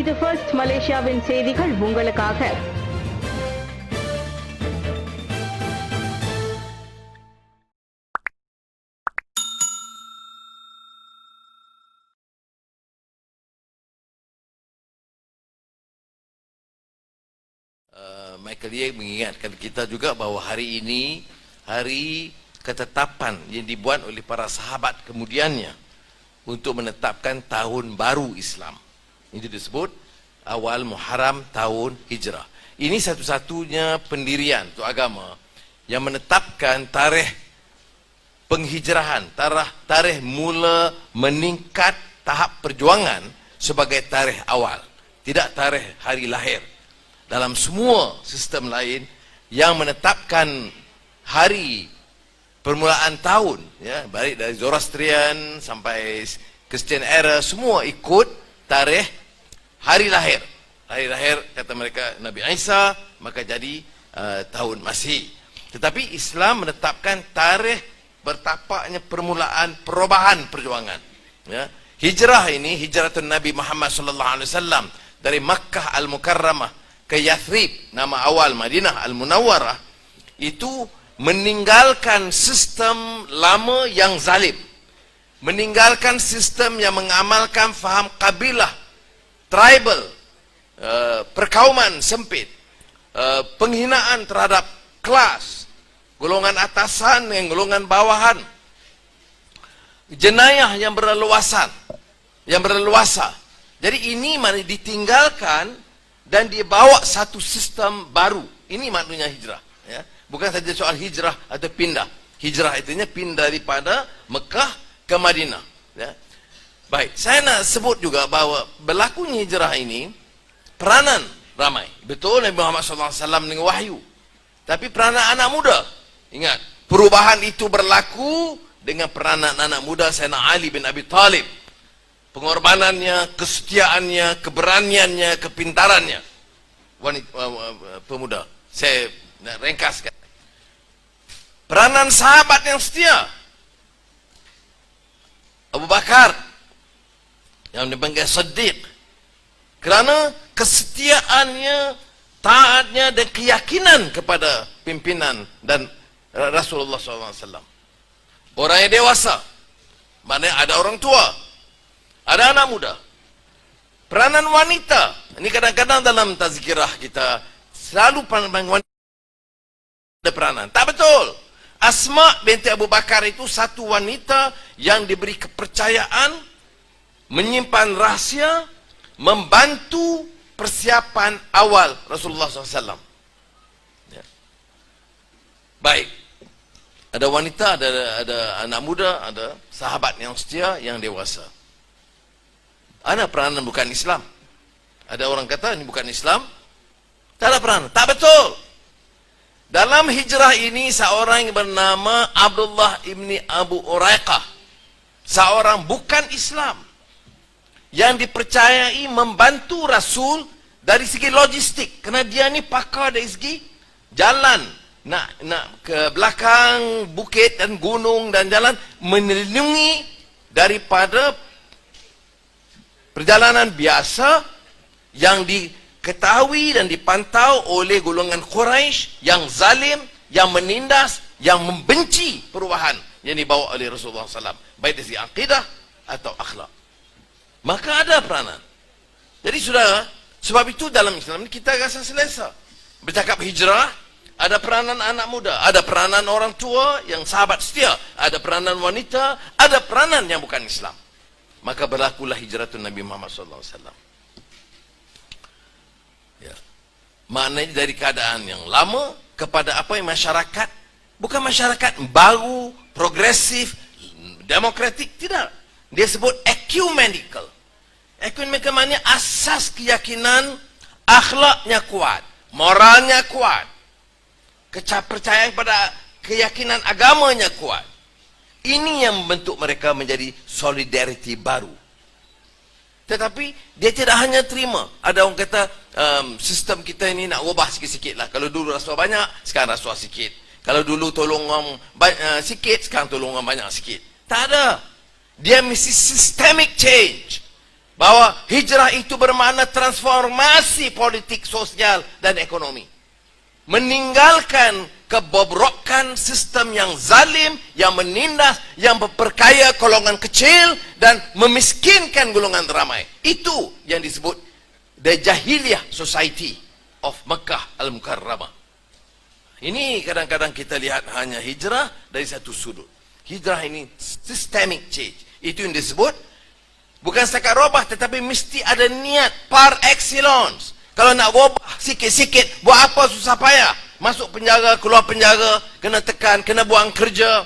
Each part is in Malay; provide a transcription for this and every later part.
இது ஃபர்ஸ்ட் மலேசியாவின் செய்திகள் உங்களுக்காக. Michael Ye mengingatkan kita juga bahawa hari ini hari ketetapan yang dibuat oleh para sahabat kemudiannya untuk menetapkan tahun baru Islam. Itu disebut awal Muharram tahun Hijrah. Ini satu-satunya pendirian untuk agama yang menetapkan tarikh penghijrahan, tarikh mula meningkat tahap perjuangan sebagai tarikh awal, tidak tarikh hari lahir. Dalam semua sistem lain yang menetapkan hari permulaan tahun, ya, baik dari Zoroastrian sampai Christian era, semua ikut tarikh hari lahir. Hari lahir kata mereka Nabi Isa, maka jadi tahun Masih. Tetapi Islam menetapkan tarikh bertapaknya permulaan perubahan perjuangan. Ya. Hijrah ini hijratun Nabi Muhammad sallallahu alaihi wasallam dari Makkah Al-Mukarramah ke Yathrib, nama awal Madinah Al-Munawwarah, itu meninggalkan sistem lama yang zalim, meninggalkan sistem yang mengamalkan faham kabilah, tribal, perkauman sempit, penghinaan terhadap kelas, golongan atasan dan golongan bawahan, jenayah yang berleluasa. Jadi ini ditinggalkan dan dia bawa satu sistem baru. Ini maknanya hijrah, ya. Bukan saja soal hijrah atau pindah. Hijrah itunya pindah daripada Mekah ke Madinah, ya. Baik, saya nak sebut juga bahawa berlakunya hijrah ini peranan ramai. Betul Nabi Muhammad SAW dengan wahyu, tapi peranan anak muda. Ingat, perubahan itu berlaku dengan peranan anak muda Sayyidina Ali bin Abi Talib. Pengorbanannya, kesetiaannya, keberaniannya, kepintarannya. Pemuda, saya nak ringkaskan. Peranan sahabat yang setia, Abu Bakar, yang dipanggil Siddiq, kerana kesetiaannya, taatnya dan keyakinan kepada pimpinan dan Rasulullah SAW. Orang yang dewasa, maknanya ada orang tua, ada anak muda. Peranan wanita, ini kadang-kadang dalam tazkirah kita selalu pandang wanita ada peranan. Tak betul. Asma binti Abu Bakar itu satu wanita yang diberi kepercayaan, menyimpan rahsia, membantu persiapan awal Rasulullah SAW. Ya. Baik. Ada wanita, ada anak muda, ada sahabat yang setia, yang dewasa. Ada peranan bukan Islam. Ada orang kata ini bukan Islam, tak ada peranan. Tak betul. Dalam hijrah ini seorang yang bernama Abdullah ibni Abu Uraiqah, seorang bukan Islam, yang dipercayai membantu Rasul dari segi logistik, kerana dia ni pakar dari segi jalan, nak ke belakang bukit dan gunung dan jalan, melindungi daripada perjalanan biasa yang diketahui dan dipantau oleh golongan Quraisy yang zalim, yang menindas, yang membenci perubahan yang dibawa oleh Rasulullah SAW, baik dari akidah atau akhlak. Maka ada peranan. Jadi saudara, sebab itu dalam Islam ini kita rasa selesa. Bercakap hijrah, ada peranan anak muda, ada peranan orang tua yang sahabat setia, ada peranan wanita, ada peranan yang bukan Islam. Maka berlakulah hijratun Nabi Muhammad SAW. Ya. Maknanya dari keadaan yang lama kepada apa yang masyarakat, bukan masyarakat baru, progresif, demokratik, tidak. Dia sebut ecumenical. Ecumenical maknanya asas keyakinan, akhlaknya kuat, moralnya kuat, kepercayaan pada keyakinan agamanya kuat. Ini yang membentuk mereka menjadi solidariti baru. Tetapi dia tidak hanya terima. Ada orang kata sistem kita ini nak ubah sikit-sikit lah. Kalau dulu rasuah banyak, sekarang rasuah sikit. Kalau dulu tolong orang sikit, sekarang tolong orang banyak sikit. Tak ada. Dia mesti systemic change. Bahwa hijrah itu bermakna transformasi politik, sosial, dan ekonomi. Meninggalkan kebobrokan sistem yang zalim, yang menindas, yang memperkaya golongan kecil, dan memiskinkan golongan ramai. Itu yang disebut the Jahiliyah Society of Makkah Al-Mukarramah. Ini kadang-kadang kita lihat hanya hijrah dari satu sudut. Hijrah ini systemic change. Itu yang disebut bukan setakat robah, tetapi mesti ada niat par excellence. Kalau nak robah sikit-sikit, buat apa susah payah? Masuk penjara, keluar penjara, kena tekan, kena buang kerja.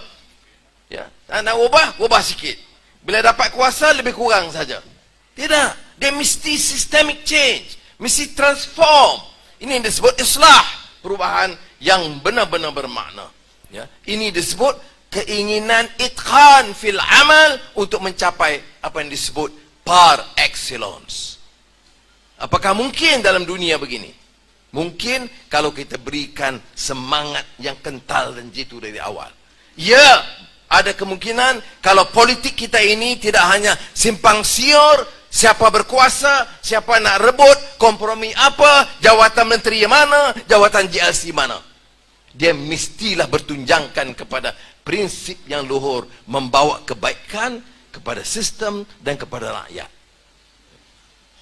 Ya, nak robah sikit. Bila dapat kuasa lebih kurang saja. Tidak, dia mesti systemic change, mesti transform. Ini yang disebut islah, perubahan yang benar-benar bermakna. Ya, ini disebut keinginan itqan fil amal untuk mencapai apa yang disebut par excellence. Apakah mungkin dalam dunia begini? Mungkin kalau kita berikan semangat yang kental dan jitu dari awal. Ya, ada kemungkinan kalau politik kita ini tidak hanya simpang siur, siapa berkuasa, siapa nak rebut, kompromi apa, jawatan menteri mana, jawatan JLC mana. Dia mestilah bertunjangkan kepada prinsip yang luhur, membawa kebaikan kepada sistem dan kepada rakyat.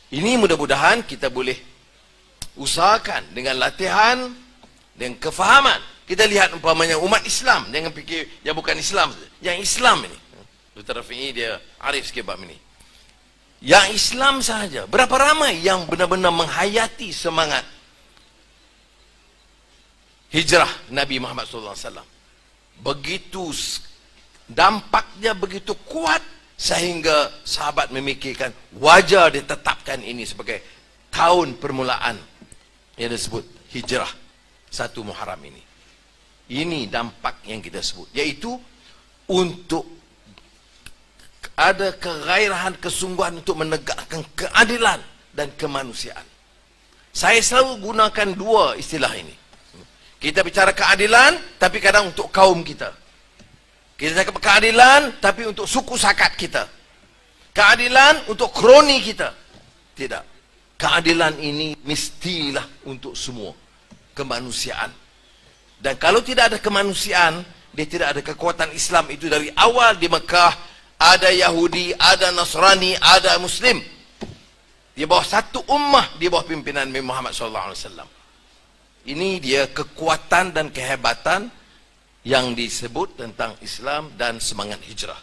Ini mudah-mudahan kita boleh usahakan dengan latihan, dengan kefahaman. Kita lihat umpamanya umat Islam, jangan fikir yang bukan Islam, yang Islam ini. Dr. Rafi'i dia arif sikit bab ini. Yang Islam sahaja, berapa ramai yang benar-benar menghayati semangat hijrah Nabi Muhammad SAW. Begitu dampaknya begitu kuat sehingga sahabat memikirkan wajar ditetapkan ini sebagai tahun permulaan yang disebut hijrah 1 Muharram ini. Ini dampak yang kita sebut, yaitu untuk ada kegairahan, kesungguhan untuk menegakkan keadilan dan kemanusiaan. Saya selalu gunakan dua istilah ini. Kita bicara keadilan, tapi kadang untuk kaum kita. Kita cakap keadilan, tapi untuk suku sakat kita. Keadilan untuk kroni kita. Tidak. Keadilan ini mestilah untuk semua. Kemanusiaan. Dan kalau tidak ada kemanusiaan, dia tidak ada kekuatan Islam. Itu dari awal di Mekah, ada Yahudi, ada Nasrani, ada Muslim. Di bawah satu ummah, di bawah pimpinan Nabi Muhammad SAW. Ini dia kekuatan dan kehebatan yang disebut tentang Islam dan semangat hijrah.